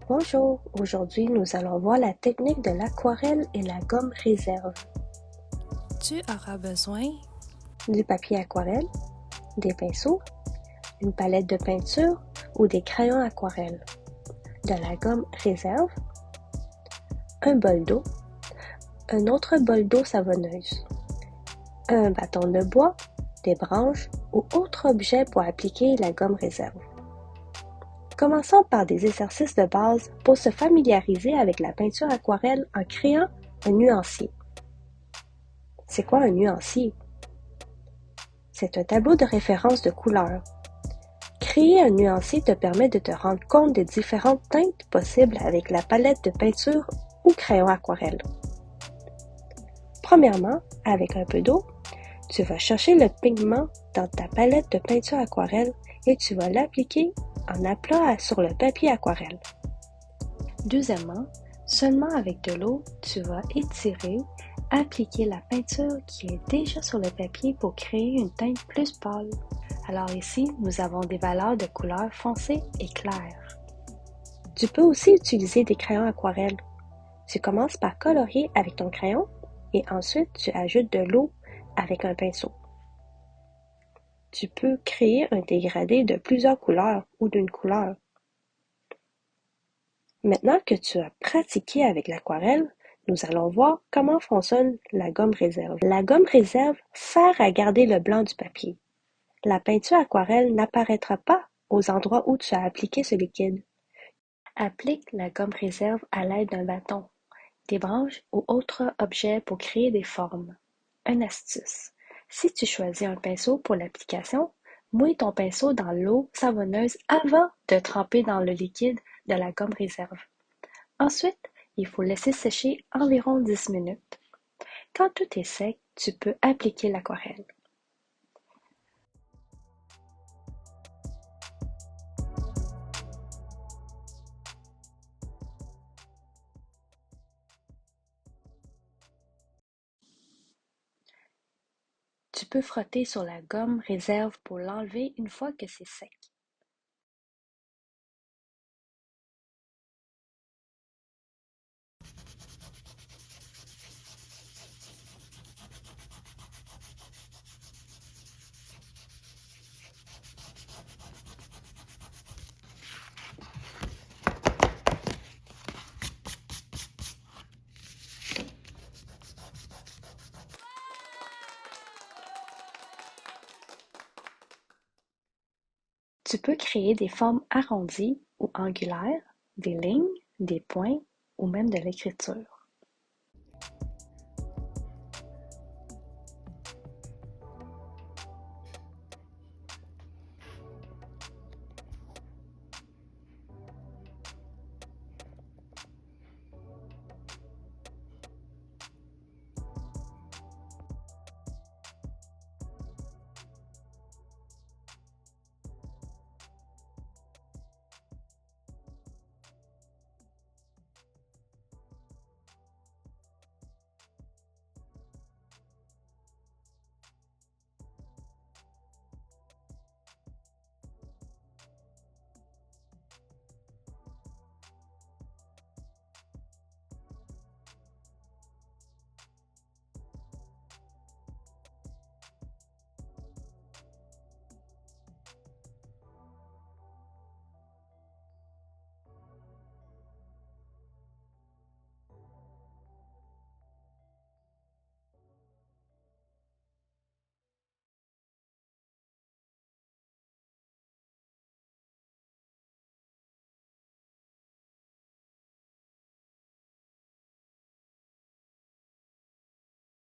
Bonjour, aujourd'hui nous allons voir la technique de l'aquarelle et la gomme réserve. Tu auras besoin Du papier aquarelle, des pinceaux, une palette de peinture ou des crayons aquarelle, de la gomme réserve, un bol d'eau, un autre bol d'eau savonneuse, un bâton de bois, des branches ou autre objet pour appliquer la gomme réserve. Commençons par des exercices de base pour se familiariser avec la peinture aquarelle en créant un nuancier. C'est quoi un nuancier? C'est un tableau de référence de couleurs. Créer un nuancier te permet de te rendre compte des différentes teintes possibles avec la palette de peinture ou crayon aquarelle. Premièrement, avec un peu d'eau, tu vas chercher le pigment dans ta palette de peinture aquarelle et tu vas l'appliquer en aplat sur le papier aquarelle. Deuxièmement, seulement avec de l'eau, tu vas étirer, appliquer la peinture qui est déjà sur le papier pour créer une teinte plus pâle. Alors ici, nous avons des valeurs de couleurs foncées et claires. Tu peux aussi utiliser des crayons aquarelle. Tu commences par colorier avec ton crayon et ensuite tu ajoutes de l'eau avec un pinceau. Tu peux créer un dégradé de plusieurs couleurs ou d'une couleur. Maintenant que tu as pratiqué avec l'aquarelle, nous allons voir comment fonctionne la gomme réserve. La gomme réserve sert à garder le blanc du papier. La peinture aquarelle n'apparaîtra pas aux endroits où tu as appliqué ce liquide. Applique la gomme réserve à l'aide d'un bâton, des branches ou autres objets pour créer des formes. Une astuce. Si tu choisis un pinceau pour l'application, mouille ton pinceau dans l'eau savonneuse avant de tremper dans le liquide de la gomme réserve. Ensuite, il faut laisser sécher environ 10 minutes. Quand tout est sec, tu peux appliquer l'aquarelle. Tu peux frotter sur la gomme réserve pour l'enlever une fois que c'est sec. Tu peux créer des formes arrondies ou angulaires, des lignes, des points ou même de l'écriture.